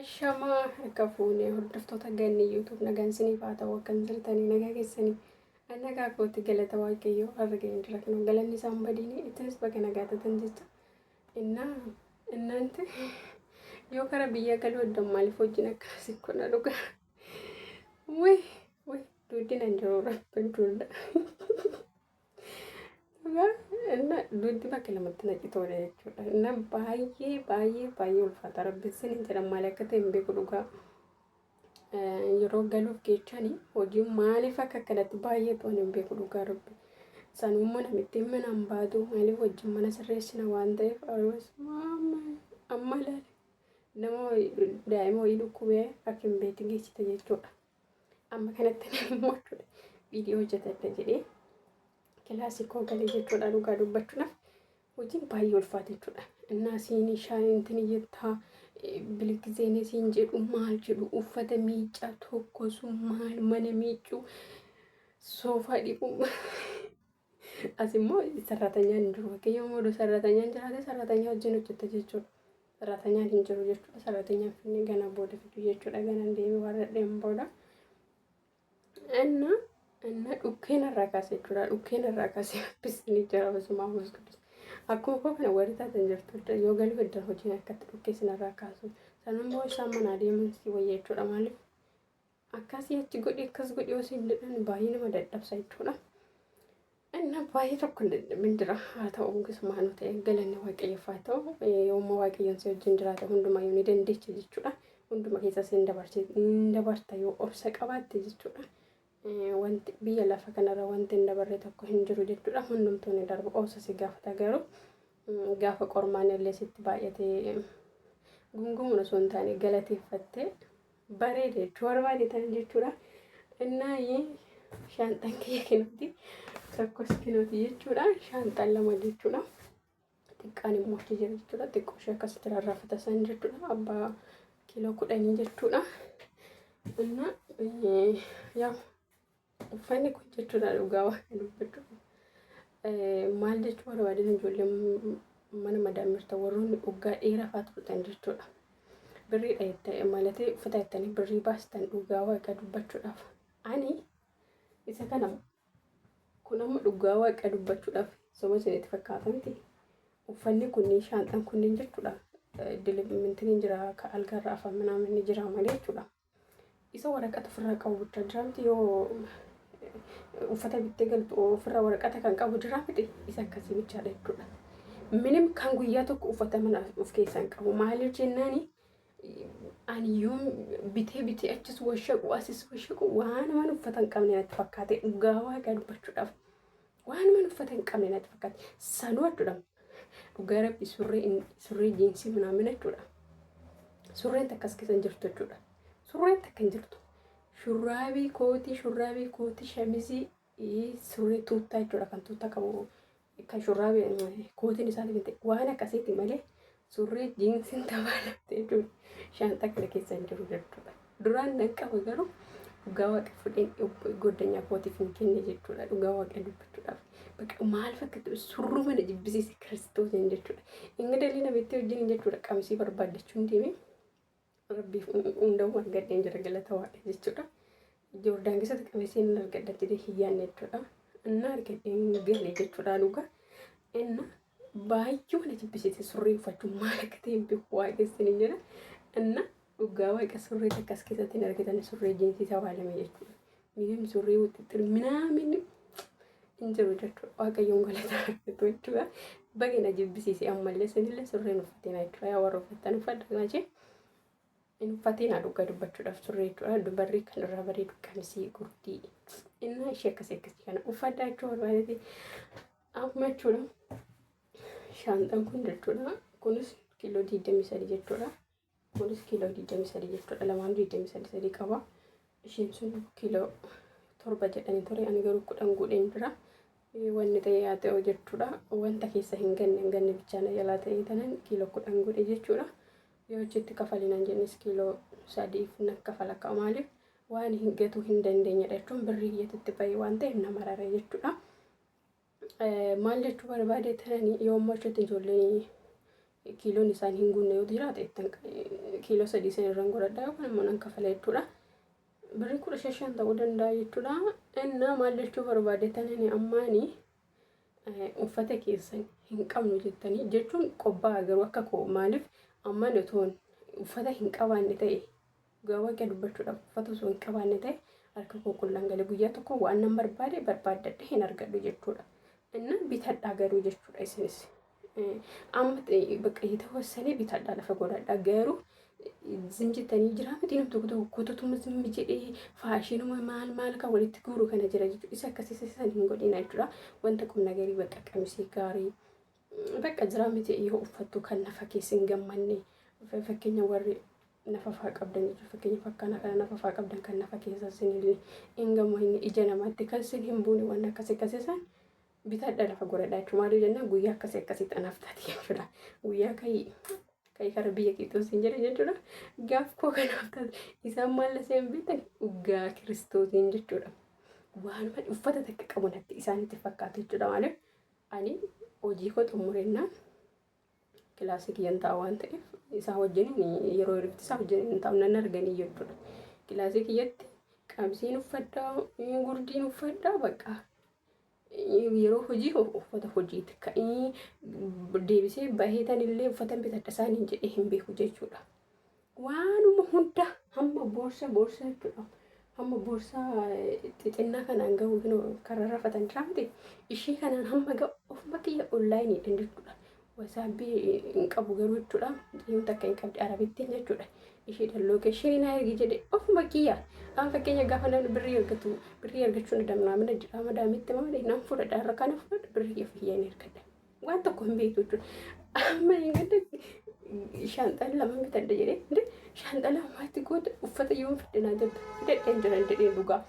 Ashama akka fuunee hordoftoota ganni YouTube nagaan isiniif haa ta'u akkam jirtanii nagaa keessanii nagaa kootti galata waaqayyoo har'a ga'een jira kan galanni isaan badiini ittis bakka nagaa ta'an jecha innanti yoo kara biyya galuu adda maaliif hojiin akkasii kun dhugaa wai duudin an jiru rabbantuudha Inna duuti bakka lamatti naqitoodha jechuudha. Inna baay'ee ulfaata. Rabbisin hin jedhan maal akka ta'e hin beeku dhugaa. Yeroo galuuf jechaanii hojii maaliif akka kanatti baay'ee to'an hin beeku dhugaa rabbi. Sanuummoo namittiin mana hin baatu maaliif wajjin mana sirreessina waan ta'eef amma ilaali. Nama daa'ima wayii dhukkubee akka hin beekne geessite jechuudha. Amma kanatti immoo viidiyoo hojjetadha jedhee. Kilaasikoo galee jechuudha dhugaa dubbachuudhaaf hojiin baay'ee ulfaata jechuudha. Innaasiin shaayintiin jettaa bilgizeen isiin jedhu maal jedhu uffata miicaa tokkosu maal mana miicuu soofaa dhiqu as immoo sarratanyaan hin jiru fakkeenyaaf immoo sarratanyaan jiraate sarratanya wajjin hojjetta jechuudha. Sarratanyaan hin jiru jechuudha. Sarratanyaan finne gana booda fidu jechuudha. Ganaan deemee warra deemu booda. Inna dhukkeen irraa kaasee jechuudha. Dhukkeen irraa kaasee bisni jira basuma muskutus. Akkuma koo kana warri taatan jirtu yoo galuu iddoo hojiin akkatti dhukkeessin irraa kaasu. Sanammoo isaan manaa deeman si wayya jechuudha maaliif akkasii achi godhi akkas godhi yoo siin jedhan baay'ee nama dadhabsa jechuudha. Inna baay'ee tokko dadhabin jira haa ta'u gisumaan ta'e galanni waaqayyoof haa ta'u yoommoo waaqayyoon si wajjin jiraate hundumaa yoo ni dandeecha jechuudha. Hunduma keessa siin dabarta yoo obsa qabaatte jechuudha. Wanti biyya lafa kanarra wanti hin dabarre tokko hin jiru jechuudha. Hundumtuu ni darbu obsa si gaafata garuu gaafa qormaan illee sitti baay'atee gungumuun osoo hin taane galateeffattee bareede jechuudha. Barbaade ta'an jechuudha. Innaa shaanxaan kiyya kennuuti tokkos kennuuti jechuudha. Shaanxaan lama jechuudha. Xiqqaan immoo achi jira jechuudha. Xiqqoo ishee akkasitti rarraafata san jechuudha. Abbaa kiloo 10 jechuudha. Innaa yaa uffanni kun jechuudha dhugaa waan dubbachuudha. Maal jechuu barbaadan ijoolleen mana madaamirta warroonni dhugaa dheeraa fa'aa turutan jechuudha. Birrii dhayettee malatee uffata jettanii birrii baastan dhugaa waaqa dubbachuudhaaf. Ani isa kana kun amma dhugaa waaqa dubbachuudhaaf soma isinitti fakkaata miti. Uffanni kunniin shaanxaan kunniin jechuudha. Dilimintiin jira ka algaarra afaan manaa jira malee jechuudha. Isa waraqata ofirraa qabu bicha jira miti yoo uffata bittee galtu ofirraa waraqata kan qabu jira miti isa akkasii bichaadha jechuudha. Minim kan guyyaa tokko uffata mana of keessaan qabu maaliif jennaani ani yoom bitee achis washaqu asis washaqu waan man uffata hin qabne natti fakkaate dhugaa waaqa dubbachuudhaaf waan man uffata hin qabne natti fakkaate sanuu jechuudha. Dhugaa rabbi surree jiinsii minaamin jechuudha. Surreen takkas keessa jirtu jechuudha. Surreen takka hin jirtu. Shurraabii kootii shamizii surree tuuttaa jechuudha kan tuuttaa qabu kan shurraabii kootiin isaanii binte waan akkasiiti malee surree jiinsiin dabalatte jechuudha. Shaanxaa kana keessa hin jiru jechuudha. Duraan nan qaba garuu dhugaa waaqa fudheen goddanyaa kootiif hin kenne jechuudha. Dhugaa waaqa dubbachuudhaaf. Bakka maal fakkaatu surruu mana jibbisiise kiristoosiin jechuudha. Inni dalii namitti wajjin jechuudha qamisii barbaaddachuun deemee. Rabbiif hundaa'u argadheen jira galata waaqa jechuudha. Joordaan keessatti qamiseen argadha jedhee hiyyaanne jechuudha. Inna argadheen galee jechuudha dhugaa. Inna baay'ee mana jibbisiise surree uffachuun maal akka ta'e beeku waaqessanii jira. Inna dhugaa waaqa surree akkas keessatti hin argatan surree jiinsii sabaalame jechuudha. Miidhagni surree wixixxir minaamin hin jiru jechuudha. Waaqayyoon galata argatu jechuudha. Bagina jibbisiise ammallee sanillee surreen uffateen jechuudha. Yaa warra uffattan uffadha maachee. Uffatiin dhugaa dubbachuudhaaf surree jechuudha. Dubarri kan irraa bareedu qamisii gurdii. Inna ishee akkasii kana uffadhaa jechuudha barbaadate amma jechuudha. Shaanxaan kun jechuudha. Kunis kiloo 23 jechuudha. Kunis kiloo 23 jechuudha. Lamaan 23 qaba. Isheen sun kiloo 7 jedhanii ture. Ani garuu 10 godheen jira. Wanni ta'e yaa ta'u jechuudha. Wanta keessa hin ganne bichaan jalaa ta'ee tanan kiloo 10 godhe jechuudha. Yoo achitti kafalinaan jennis kiloo 3 na kafala akka maaliif waan hin gatuu hin dandeenyedha jechuun birrii biyyatti bahee waan ta'eef nama raree jechuudha. Maal jechuu barbaade tananii yoo ammoo achitti ijoolleen kiiloon isaan hin guunne yoo jiraate kiiloo 3 san irraan godhadhaa yookaan immoo nan kafala jechuudha. Birrii 15 ta'uu danda'a jechuudha. Innaa maal jechuu barbaadettanii ammaanii uffata keessan hin qabnu jettanii jechuun qobbaa garuu akka koo maaliif ammaan otoon uffata hin qabaanne ta'e gaawwaaqee dubbachuudhaaf uffata osoo hin qabaanne ta'e harka koo qullaan galee guyyaa tokko waan nan barbaaddadhe hin argadhu jechuudha. Innaa bitadhaa garuu jechuudha isinis. Amma bakka የተወሰነ bitadhaa lafa godhadhaa garuu zinjitanii jira miti namtu kututuma zimmi jedhee faashinuma maal kan walitti guuru kana jira jechuudha. Isa akkasii san hin godhina jechuudha. Wanta kun nagarii bakka qamisii gaarii bakka jira miti yoo uffattu kan nafa keessa hin gammanne fakkeenya warri nafa faa qabdan jechuudha. Fakkeenya fakkaana kana nafa faa qabdan kan nafa keessa sinillee hin gammanne ija namaatti kan sin hin buune waan akkasii san bitadhaa lafa godhadhaa jechuudha. Maaliif jennaan guyyaa akkasii xanaaftaati jechuudha. Guyyaa kai kara biyya Kitoos hin jedhe jechuudha. Gaaf koo kanaaftaati isaan maal laseen bitan dhugaa Kiristoosiin jechuudha. Waanuma uffata takka qabu natti isaanitti fakkaatu jechuudha. Maaliif ani hojii koo xumurennaan kilaasii kiyyan ta'a waan ta'eef isaa wajjin yeroo hirribti isaa wajjin hin taa'u nan arganii jechuudha. Kilaasii kiyyatti qamisiin uffadhaa gurdiin uffadhaa bakka yeroo hojii uffata hojiiti ka'ii deebisee baheetanillee uffata bitadha isaaniin jedhee hin beeku jechuudha. Waanuma hunda hamma boorsaa jechuudha. Hamma boorsaa xixinnaa kanaan gahu karaa rafatan jira miti ishee kanaan hamma gahu ofuma kiyya onlaayiniidhaan jechuudha. Wasaabbii hin qabu garuu jechuudha. Yoo takka hin qabdi arabittiin jechuudha. Ishee dalloo ishee na ergi jedhe ofuma kiyya. Amma fakkeenya gaafa namni birrii argachuun damnaa mana jedhaa madaamitti mamade nan fudhadha irra kana fudhadha birrii ofiyyaa hin ergadha. Waan tokko hin beektu jechuudha. Amma hin gadda shaanxaan lama bitadha jedhee shaanxaa lamaatti gooda uffata yoo fidhanaa jirtu fidadheen jiran jedheen dhugaa.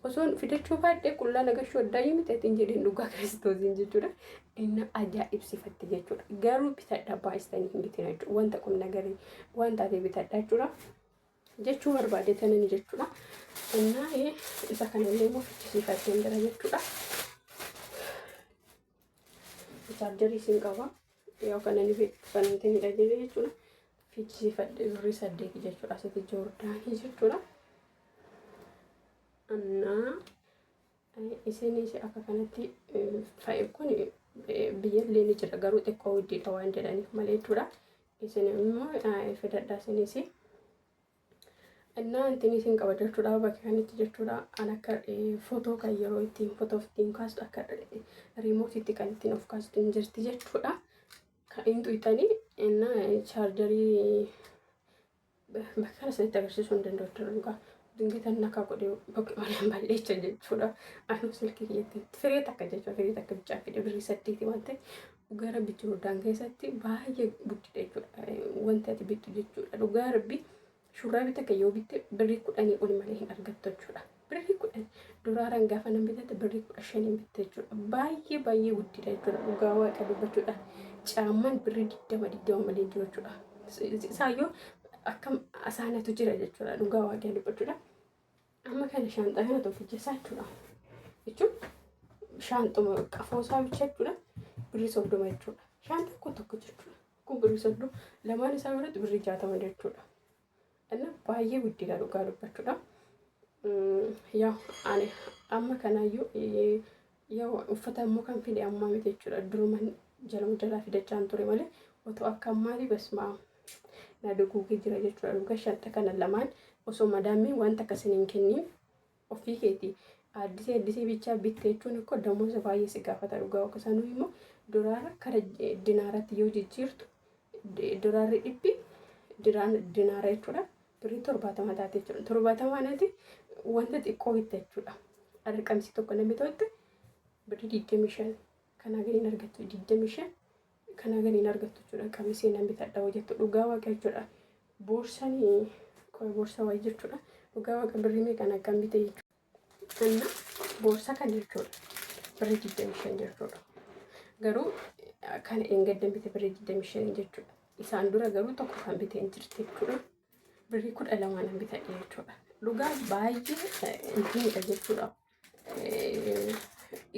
Osoon fidachuu baadhee qullaa nagashuu addaa yoo mitatiin jedheen dhugaa Kiristoosiin jechuudha. Inni ajaa'ibsiifatti jechuudha. Garuu bitadhaa baay'istanii hin bitina jechuudha. Wanta kun nagarii waan taatee bitadhaa jechuudha. Jechuu barbaadeetanii jechuudha. Innaa isa kanallee immoo fichisiifattee jira jechuudha. Chaarjarii isin qaba. Yoo kanani kan nuti miidhagee jechuudha. Fichisiifadhee birrii 8 jechuudha. Asitti jordanii jechuudha. Innaa isinis akka kanatti fa'i kun biyyallee ni jira garuu xiqqoo widdiidha waan jedhaniif malee jechuudha. Isin immoo fidadhaa isinis. Innaa isin qaba jechuudha. Bakka kanatti jechuudha. An akka footoo kan yeroo ittiin footoo ittiin kaastu akka riimootiitti kan ittiin of kaastu hin jirti jechuudha. Kan hin tuyxanii innaa chaarjarii bakka kana sanitti agarsiisuu hin danda'u jechuudha. Dingitan naka godhee bakka malee balleecha jechuudha. Anu silkii kiyyatti firee takka jechuudha. Firee takka bichaa fide birrii 8 waan ta'eef dhugaa rabbi Jordaan keessatti baay'ee guddidha jechuudha. Wanti ati bittu jechuudha. Dhugaa rabbi shurraabii takka yoo bitte birrii 10 ol malee hin argattu jechuudha. Birrii 10 duraaraan gaafa nan bitatte birrii 15 bitte jechuudha. Baay'ee guddidha jechuudha. Dhugaa waaqa dubbachuudha. Caammaan birrii 20 malee jiru jechuudha. Isaayyoo akkam asaanatu jira jechuudha. Dhugaa waaqaa dubbachuudha. Amma kana shaanxaa kana tokkicheessaa jechuudha. Jechuun shaanxuma qafoosaa bicha jechuudha. Birrii 30 jechuudha. Shaanxaa tokko jechuudha. Kun birrii 30 lamaan isaa biratti birrii 60 jechuudha. Inni baay'ee guddina dhugaa dubbachuudha. Yaa ani amma kanaayyuu yoo uffata immoo kan fide ammaa miti jechuudha. Duruman jalaa fidachaan ture malee otoo akka ammaati basmaa na duguugee jira jechuudha. Dhugaa shaanxaa kana lamaan osoo madaamee wanta akkasiin hin kenniin ofii keetii addisee bichaa bittee jechuun akka damoota baay'ee si gaafata. Dhugaa akkasumas immoo duraara kara dinaaraatti yoo jijjiirtu duraarri dhibbi dinaara jechuudha. Birrii 70 taate jechuudha. 70 wanta xiqqoo bitta jechuudha. Qamisi tokko namni ta'utti birrii 25 kana galiin argattu 25 kana galiin argattu jechuudha. Qamisii nan bitadha hojjettu dhugaa waaqa jechuudha. Boorsaan boorsaa wayii jechuudha. Dhugaa waaqa birrii meeqaan akkam bite jechuudha. Inna boorsaa kan jechuudha. Birrii 25 jechuudha. Garuu kan engaddan bite birrii 25 jechuudha. Isaan dura garuu tokko kan bite hin jirti jechuudha. Birrii 12 nan bitadhe jechuudha. Dhugaa baay'ee intiidha jechuudha.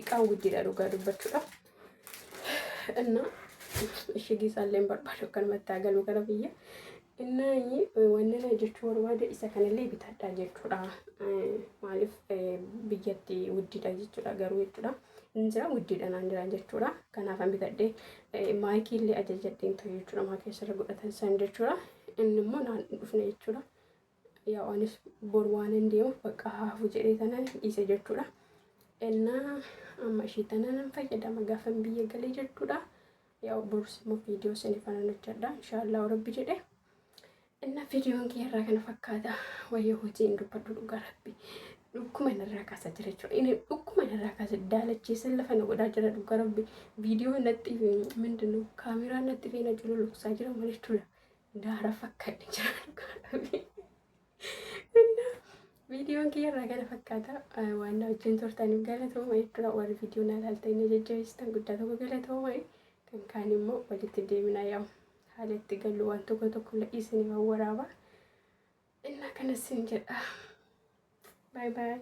Iqaan guddiidha dhugaa dubbachuudha. Inna ishigi isaallee barbaadu kanumatti agalu gara biyya. Inni wanneen jechuu barbaade isa kanallee bitadhaa jechuudha. Maaliif biyyatti wuddiidha jechuudha garuu jechuudha. Injira wuddiidha naan jira jechuudha. Kanaafan bitadhee maayikii illee ajajadheen ta'u jechuudha. Maa keessarra godhatan san jechuudha. Inni immoo naan dhufne jechuudha. Yaa anis bor waan hin deemu bakka haafu jedhee tanan dhiise jechuudha. Innaa amma ishii tanan fayyadama gaafan biyya galee jechuudha. Yaa boris immoo viidiyoo sinifan hojjedha inshaallah rabbi jedhee. Inna viidiyoon kiyarraa kana fakkaata wayya hojiin dubbadhu dhugaa rabbi dhukkuma narraa kaasa jira jechuudha. Inni dhukkuma narraa kaasa daalachiisan lafa na godhaa jira dhugaa rabbi viidiyoo natti mindinu kaameraa natti feena jiru luksaa jira malee jechuudha. Daara fakkaadhe jira dhugaa rabbi. Inna viidiyoon kiyarraa kana fakkaata waan na wajjin turtaniif galatooma jechuudha. Warri viidiyoo na ilaaltanii jajjabeessitan guddaa tokko galatooma kan kaan immoo walitti deemina yaa'u. Haalatti galuu waan tokko dhiisanii waan waraabaa. Innaa kanas hin jedha. Bye bye.